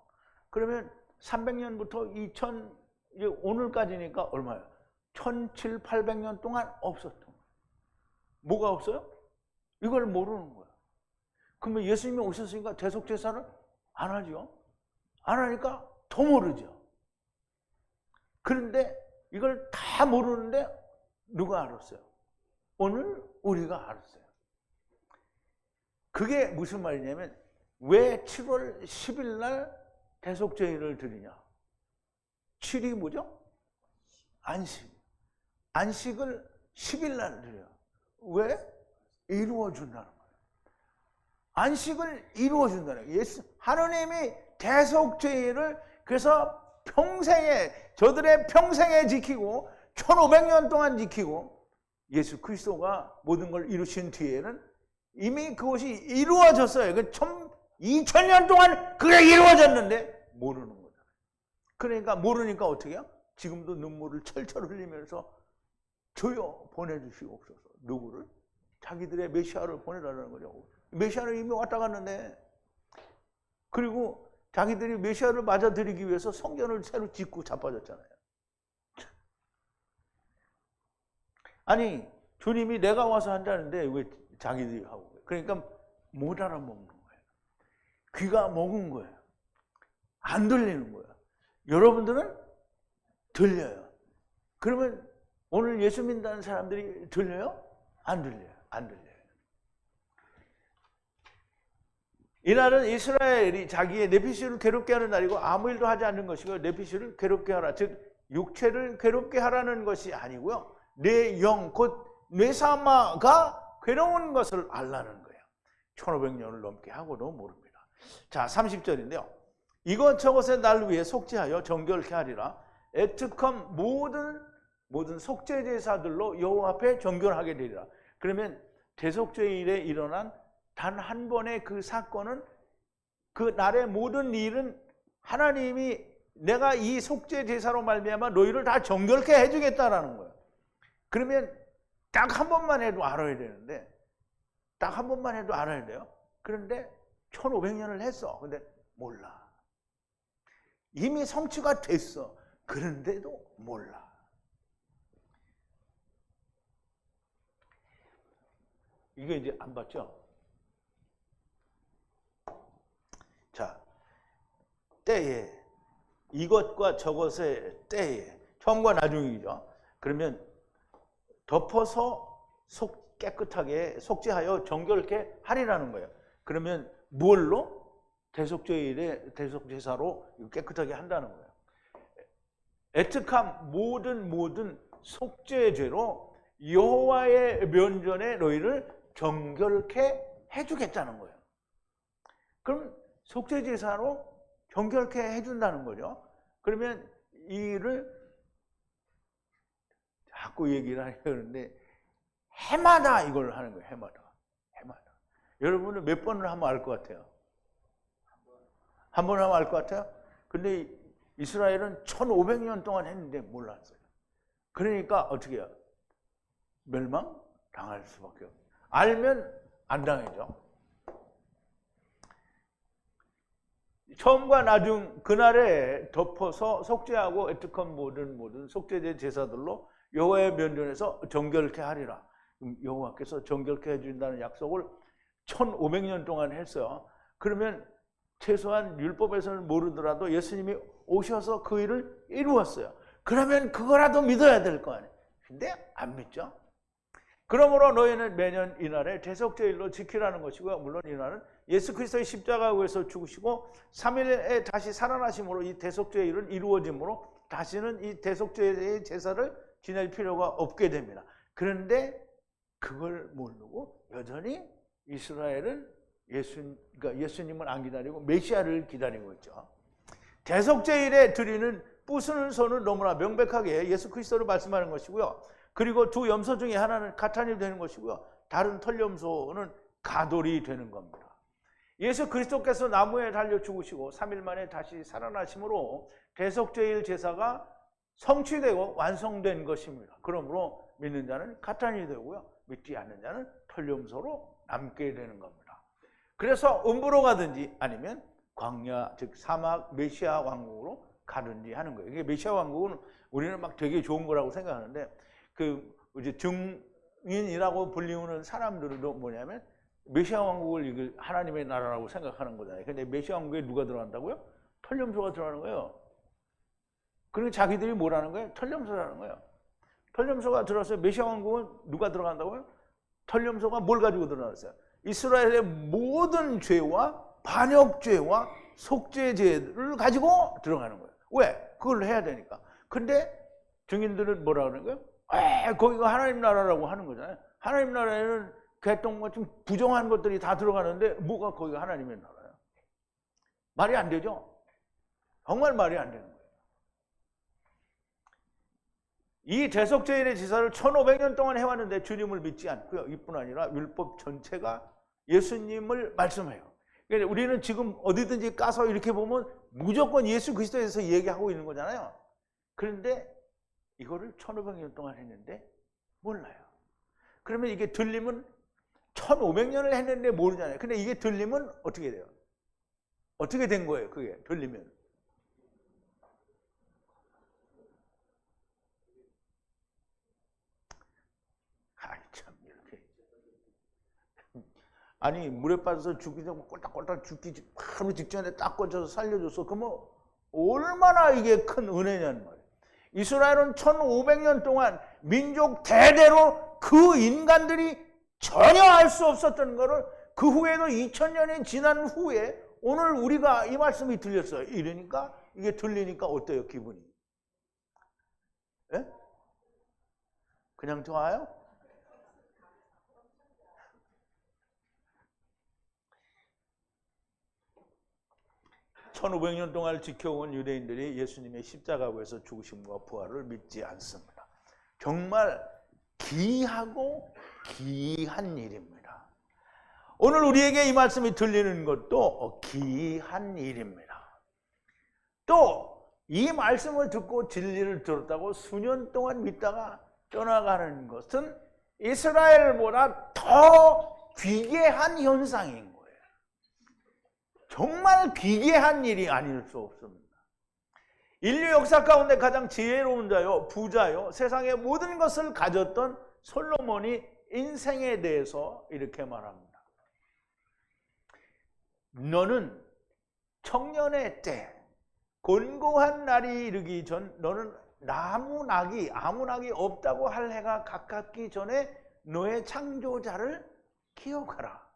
그러면 300년부터 2000 이제 오늘까지니까 얼마예요? 1700, 800년 동안 없었던 거예요. 뭐가 없어요? 이걸 모르는 거야. 그러면 예수님이 오셨으니까 대속제사를 안 하죠. 안 하니까 더 모르죠. 그런데 이걸 다 모르는데 누가 알았어요? 오늘 우리가 알았어요. 그게 무슨 말이냐면 왜 7월 10일 날 대속제의를 드리냐? 7이 뭐죠? 안식. 안식을 10일 날 드려요. 왜? 이루어준다는 거예요. 안식을 이루어준다는 거예요. 하나님이 대속제의를 그래서 평생에 저들의 평생에 지키고 1500년 동안 지키고 예수 그리스도가 모든 걸 이루신 뒤에는 이미 그것이 이루어졌어요. 2000년 동안 그게 이루어졌는데 모르는 거죠. 그러니까 모르니까 어떻게 해요? 지금도 눈물을 철철 흘리면서 주여 보내주시옵소서. 누구를? 자기들의 메시아를 보내달라는 거죠. 메시아는 이미 왔다 갔는데, 그리고 자기들이 메시아를 맞아들이기 위해서 성전을 새로 짓고 자빠졌잖아요. 아니 주님이 내가 와서 한다는데 왜 자기들이 하고. 그러니까 못 알아먹는 거예요. 귀가 먹은 거예요. 안 들리는 거예요. 여러분들은 들려요. 그러면 오늘 예수 믿는 사람들이 들려요? 안 들려요. 안 들려요. 이날은 이스라엘이 자기의 내피시를 괴롭게 하는 날이고 아무 일도 하지 않는 것이고 내피시를 괴롭게 하라. 즉 육체를 괴롭게 하라는 것이 아니고요. 내 영, 곧 뇌사마가 괴로운 것을 알라는 거예요. 1500년을 넘게 하고도 모릅니다. 자, 30절인데요. 이것저것의 날 위해 속죄하여 정결케 하리라. 애특함 모든 속죄 제사들로 여호와 앞에 정결하게 되리라. 그러면 대속죄일에 일어난 단 한 번의 그 사건은 그 날의 모든 일은 하나님이 내가 이 속죄 제사로 말미암아 너희를 다 정결케 해주겠다라는 거예요. 그러면 딱 한 번만 해도 알아야 되는데, 딱 한 번만 해도 알아야 돼요. 그런데 1500년을 했어. 근데 몰라. 이미 성취가 됐어. 그런데도 몰라. 이거 이제 안 봤죠? 자, 때에, 이것과 저것의 때에, 처음과 나중이죠. 그러면 덮어서 깨끗하게 속죄하여 정결케 하리라는 거예요. 그러면 뭘로? 대속죄일에 대속제사로 깨끗하게 한다는 거예요. 애특함 모든 속죄죄로 여호와의 면전에 너희를 정결케 해주겠다는 거예요. 그럼 속죄제사로 정결케 해준다는 거죠. 그러면 이 일을 자꾸 얘기를 하려는데 해마다 이걸 하는 거예요. 해마다. 여러분은 몇 번을 하면 알 것 같아요? 한 번 하면 알 것 같아요? 근데 이스라엘은 1500년 동안 했는데 몰랐어요. 그러니까 어떻게 해요? 멸망? 당할 수밖에 없어요. 알면 안 당하죠. 처음과 나중 그날에 덮어서 속죄하고 애특한 모든 속죄제 제사들로 여호와의 면전에서 정결케 하리라. 여호와께서 정결케 해준다는 약속을 1500년 동안 했어요. 그러면 최소한 율법에서는 모르더라도 예수님이 오셔서 그 일을 이루었어요. 그러면 그거라도 믿어야 될 거 아니에요. 근데 안 믿죠. 그러므로 너희는 매년 이날에 대속죄일로 지키라는 것이고요. 물론 이날은 예수 그리스도의 십자가에서 죽으시고 3일에 다시 살아나심으로 이 대속죄일은 이루어지므로 다시는 이 대속죄의 제사를 지낼 필요가 없게 됩니다. 그런데 그걸 모르고 여전히 이스라엘은 그러니까 예수님을 안 기다리고 메시아를 기다리고 있죠. 대속죄일에 드리는 부수는 손은 너무나 명백하게 예수 그리스도를 말씀하는 것이고요. 그리고 두 염소 중에 하나는 가탄이 되는 것이고요. 다른 털염소는 가돌이 되는 겁니다. 예수 그리스도께서 나무에 달려 죽으시고 3일 만에 다시 살아나심으로 대속죄일 제사가 성취되고 완성된 것입니다. 그러므로 믿는 자는 가탄이 되고요, 믿지 않는 자는 털림소로 남게 되는 겁니다. 그래서 음부로 가든지 아니면 광야, 즉 사막 메시아 왕국으로 가든지 하는 거예요. 이게 메시아 왕국은 우리는 막 되게 좋은 거라고 생각하는데, 그 이제 증인이라고 불리우는 사람들도 뭐냐면 메시아 왕국을 이거 하나님의 나라라고 생각하는 거잖아요. 근데 메시아 왕국에 누가 들어간다고요? 털림소가 들어가는 거예요. 그러니까 자기들이 뭐라는 거예요? 털림소라는 거예요. 털림소가 들어서 메시아 왕국은 누가 들어간다고요? 털림소가 뭘 가지고 들어갔어요? 이스라엘의 모든 죄와 반역죄와 속죄죄를 가지고 들어가는 거예요. 왜? 그걸 해야 되니까. 근데 증인들은 뭐라 그러는 거예요? 거기가 하나님 나라라고 하는 거잖아요. 하나님 나라에는 개똥과 좀 부정한 것들이 다 들어가는데 뭐가 거기가 하나님의 나라예요? 말이 안 되죠? 정말 말이 안 되는 거예요. 이 대속죄인의 제사를 1500년 동안 해왔는데 주님을 믿지 않고요. 이뿐 아니라 율법 전체가 예수님을 말씀해요. 그러니까 우리는 지금 어디든지 까서 이렇게 보면 무조건 예수 그리스도에 대해서 얘기하고 있는 거잖아요. 그런데 이거를 1500년 동안 했는데 몰라요. 그러면 이게 들리면 1500년을 했는데 모르잖아요. 근데 이게 들리면 어떻게 돼요? 어떻게 된 거예요? 그게 들리면. 참 이렇게. 아니 물에 빠져서 죽기 전에 꼴딱꼴딱 죽기 바로 직전에 딱 꽂혀서 살려줬어. 그러면 얼마나 이게 큰 은혜냐는 말이에요. 이스라엘은 1500년 동안 민족 대대로 그 인간들이 전혀 알 수 없었던 거를 그 후에도 2000년이 지난 후에 오늘 우리가 이 말씀이 들렸어요. 이러니까 이게 들리니까 어때요, 기분이? 예? 그냥 좋아요? 1500년 동안 지켜온 유대인들이 예수님의 십자가에서 죽으심과 부활을 믿지 않습니다. 정말 귀하고 귀한 일입니다. 오늘 우리에게 이 말씀이 들리는 것도 귀한 일입니다. 또 이 말씀을 듣고 진리를 들었다고 수년 동안 믿다가 떠나가는 것은 이스라엘보다 더 귀괴한 현상인 거예요. 정말 귀괴한 일이 아닐 수 없습니다. 인류 역사 가운데 가장 지혜로운 자요, 부자요, 세상의 모든 것을 가졌던 솔로몬이 인생에 대해서 이렇게 말합니다. 너는 청년의 때, 곤고한 날이 이르기 전 너는 아무 낙이 없다고 할 해가 가깝기 전에 너의 창조자를 기억하라.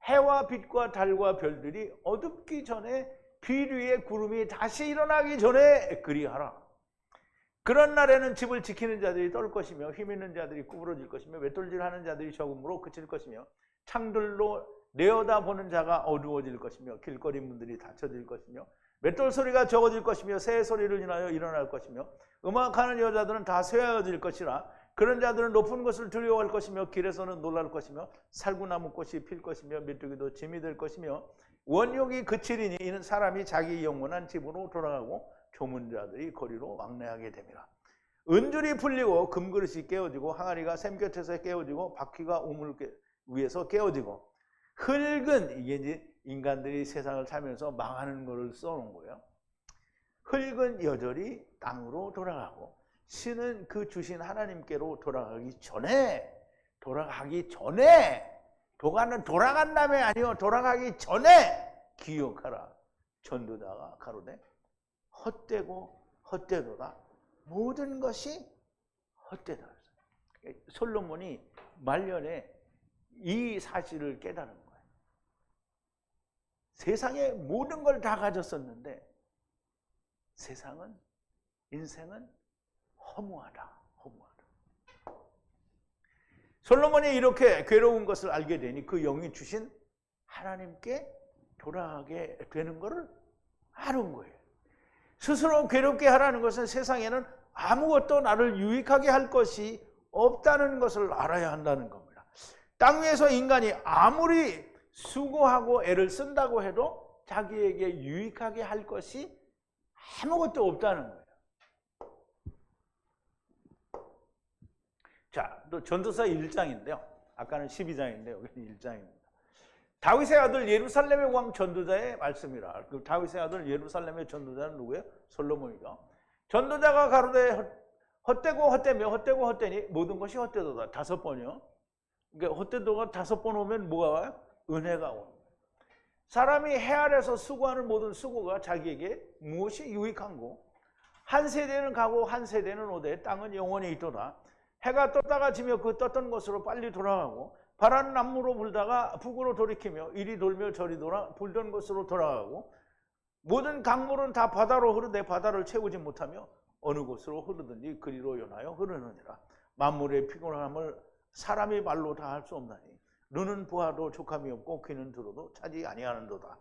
해와 빛과 달과 별들이 어둡기 전에 비 위에 구름이 다시 일어나기 전에 그리하라. 그런 날에는 집을 지키는 자들이 떨 것이며 힘 있는 자들이 구부러질 것이며 맷돌질하는 자들이 적음으로 그칠 것이며 창들로 내어다보는 자가 어두워질 것이며 길거리 문들이 닫혀질 것이며 맷돌 소리가 적어질 것이며 새 소리를 인하여 일어날 것이며 음악하는 여자들은 다 쇠하여질 것이라. 그런 자들은 높은 것을 두려워할 것이며 길에서는 놀랄 것이며 살구나무 꽃이 필 것이며 메뚜기도 짐이 될 것이며 원욕이 그치리니 이는 사람이 자기 영원한 집으로 돌아가고 조문자들이 거리로 왕래하게 됩니다. 은줄이 풀리고 금그릇이 깨어지고 항아리가 샘 곁에서 깨어지고 바퀴가 우물 위에서 깨어지고 흙은 이게 이제 인간들이 세상을 살면서 망하는 것을 써놓은 거예요. 흙은 여전히 땅으로 돌아가고 신은 그 주신 하나님께로 돌아가기 전에 돌아간 다음에 아니요, 돌아가기 전에 기억하라. 전도자가 가로되 헛되고 헛되도다. 모든 것이 헛되다. 솔로몬이 말년에 이 사실을 깨달은 거예요. 세상에 모든 걸 다 가졌었는데 인생은 허무하다. 솔로몬이 이렇게 괴로운 것을 알게 되니 그 영이 주신 하나님께 돌아가게 되는 것을 아는 거예요. 스스로 괴롭게 하라는 것은 세상에는 아무것도 나를 유익하게 할 것이 없다는 것을 알아야 한다는 겁니다. 땅 위에서 인간이 아무리 수고하고 애를 쓴다고 해도 자기에게 유익하게 할 것이 아무것도 없다는 거예요. 자, 또 전도서 1장인데요. 아까는 12장인데 여기는 1장입니다. 다윗의 아들 예루살렘의 왕 전도자의 말씀이라. 그 다윗의 아들 예루살렘의 전도자는 누구예요? 솔로몬이죠. 전도자가 가로되 헛되고 헛되며 헛되고 헛되니 모든 것이 헛되도다. 5번이요. 그러니까 헛되도가 5번 오면 뭐가 와요? 은혜가 옵니다. 사람이 해 아래서 수고하는 모든 수고가 자기에게 무엇이 유익한고 한 세대는 가고 한 세대는 오되 땅은 영원히 있도다. 해가 떴다가 지며 그 떴던 곳으로 빨리 돌아가고 바람은 남무로 불다가 북으로 돌이키며 이리 돌며 저리 돌아 불던 곳으로 돌아가고 모든 강물은 다 바다로 흐르되 바다를 채우지 못하며 어느 곳으로 흐르든지 그리로 연하여 흐르느니라. 만물의 피곤함을 사람이 말로 다 할 수 없나니 눈은 보아도 족함이 없고 귀는 들어도 차지 아니하는도다.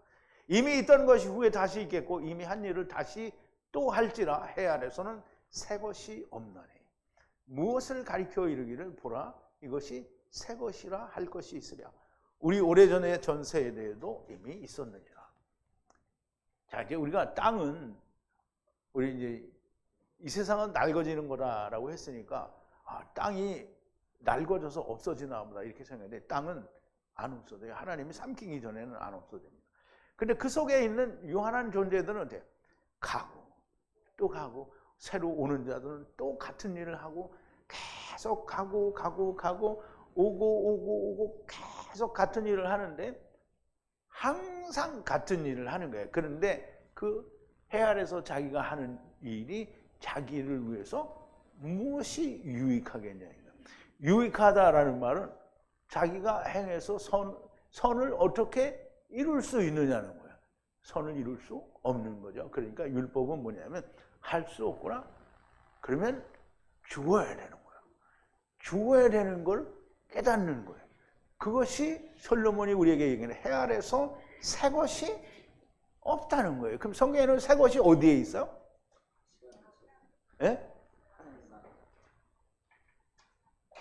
이미 있던 것이 후에 다시 있겠고 이미 한 일을 다시 또 할지라 해 아래서는 새 것이 없나니 무엇을 가리켜 이르기를 보라 이것이 새 것이라 할 것이 있으랴. 우리 오래전에 전 세대에도 이미 있었느니라. 자, 이제 우리가 땅은 우리 이제 이 세상은 낡아지는 거다라고 했으니까 땅이 낡아져서 없어지나 보다 이렇게 생각했는데 땅은 안 없어져요. 하나님이 삼키기 전에는 안 없어집니다. 근데 그 속에 있는 유한한 존재들은 어때요? 가고 또 가고 새로 오는 자들은 또 같은 일을 하고 계속 가고 오고 계속 같은 일을 하는데 항상 같은 일을 하는 거예요. 그런데 그 해 아래서 자기가 하는 일이 자기를 위해서 무엇이 유익하겠냐. 유익하다라는 말은 자기가 행해서 선을 어떻게 이룰 수 있느냐는 거예요. 선을 이룰 수 없는 거죠. 그러니까 율법은 뭐냐면 할 수 없구나. 그러면 죽어야 되는 거예요. 죽어야 되는 걸 깨닫는 거예요. 그것이 솔로몬이 우리에게 얘기하는 해 아래서 새 것이 없다는 거예요. 그럼 성경에는 새 것이 어디에 있어요? 예?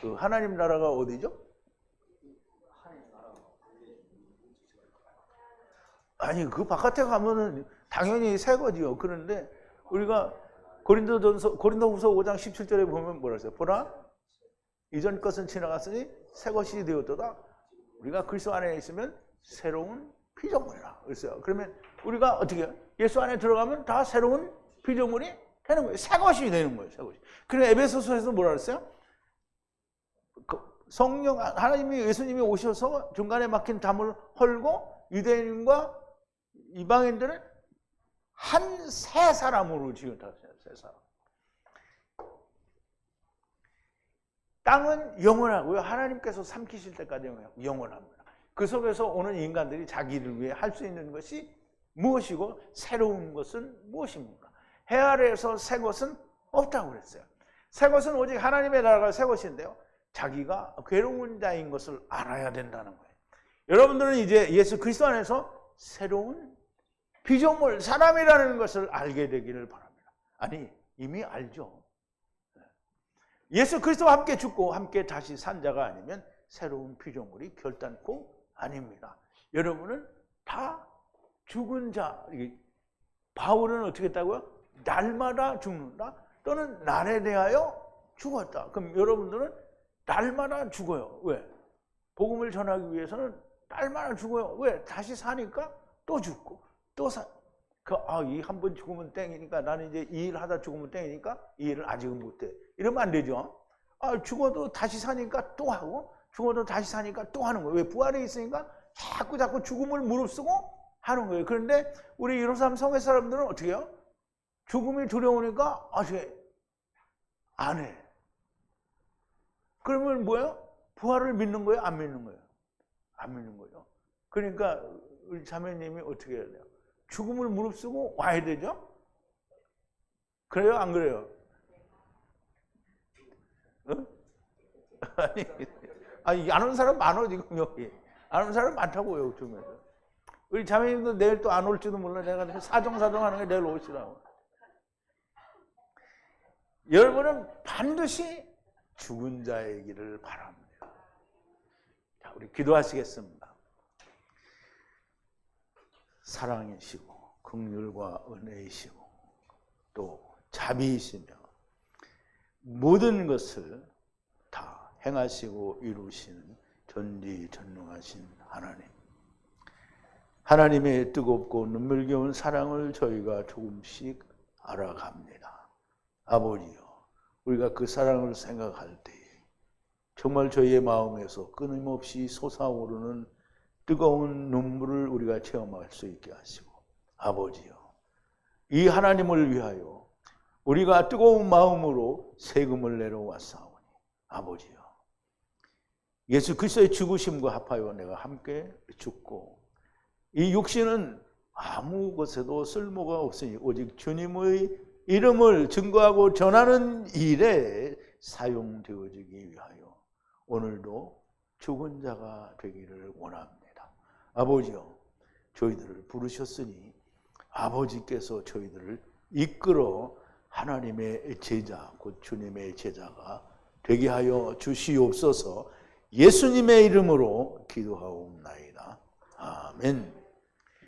그 하나님 나라가 어디죠? 아니 그 바깥에 가면은 당연히 새 거지요. 그런데 우리가 고린도후서 5장 17절에 보면 뭐라 했어요? 보라 이전 것은 지나갔으니 새 것이 되었도다. 우리가 그리스도 안에 있으면 새로운 피조물이라 그랬어요. 그러면 우리가 어떻게 해요? 예수 안에 들어가면 다 새로운 피조물이 되는 거예요. 새 것이 되는 거예요. 새 것이. 그래서 에베소서에서 뭐라 그랬어요? 성령 하나님이 예수님이 오셔서 중간에 막힌 담을 헐고 유대인과 이방인들은 한 새 사람으로 지었다. 새 사람. 땅은 영원하고요. 하나님께서 삼키실 때까지 영원합니다. 그 속에서 오는 인간들이 자기를 위해 할 수 있는 것이 무엇이고 새로운 것은 무엇입니까? 해 아래에서 새 것은 없다고 그랬어요. 새 것은 오직 하나님의 나라가 새 것인데요. 자기가 괴로운 자인 것을 알아야 된다는 거예요. 여러분들은 이제 예수 그리스도 안에서 새로운 피조물, 사람이라는 것을 알게 되기를 바랍니다. 아니, 이미 알죠. 예수 그리스도와 함께 죽고 함께 다시 산 자가 아니면 새로운 피조물이 결단코 아닙니다. 여러분은 다 죽은 자. 바울은 어떻게 했다고요? 날마다 죽는다 또는 날에 대하여 죽었다. 그럼 여러분들은 날마다 죽어요. 왜? 복음을 전하기 위해서는 날마다 죽어요. 왜? 다시 사니까 또 죽고 또 사. 이 한 번 죽으면 땡이니까 나는 이제 이 일 하다 죽으면 땡이니까 이 일을 아직은 못해. 이러면 안 되죠. 죽어도 다시 사니까 또 하고 죽어도 다시 사니까 또 하는 거예요. 왜? 부활에 있으니까 자꾸 죽음을 무릅쓰고 하는 거예요. 그런데 우리 예루살렘 성회 사람들은 어떻게 해요? 죽음이 두려우니까 안 해. 그러면 뭐예요? 부활을 믿는 거예요? 안 믿는 거예요? 안 믿는 거예요. 그러니까 우리 자매님이 어떻게 해야 돼요? 죽음을 무릅쓰고 와야 되죠? 그래요? 안 그래요? 어? 아니, 안 오는 사람 많아, 지금 여기. 안 오는 사람 많다고요, 요즘에서. 우리 자매님도 내일 또 안 올지도 몰라. 내가 사정사정 하는 게 내일 오시라고. 여러분은 반드시 죽은 자이기를 바랍니다. 자, 우리 기도하시겠습니다. 사랑이시고 긍휼과 은혜이시고 또 자비이시며 모든 것을 다 행하시고 이루시는 전지전능하신 하나님. 하나님의 뜨겁고 눈물겨운 사랑을 저희가 조금씩 알아갑니다. 아버지요, 우리가 그 사랑을 생각할 때 정말 저희의 마음에서 끊임없이 솟아오르는 뜨거운 눈물을 우리가 체험할 수 있게 하시고, 아버지요, 이 하나님을 위하여 우리가 뜨거운 마음으로 세금을 내려왔사오니, 아버지요, 예수 그리스도의 죽으심과 합하여 내가 함께 죽고, 이 육신은 아무 것에도 쓸모가 없으니 오직 주님의 이름을 증거하고 전하는 일에 사용되어지기 위하여 오늘도 죽은 자가 되기를 원합니다. 아버지요, 저희들을 부르셨으니 아버지께서 저희들을 이끌어 하나님의 제자, 곧 주님의 제자가 되게 하여 주시옵소서. 예수님의 이름으로 기도하옵나이다. 아멘.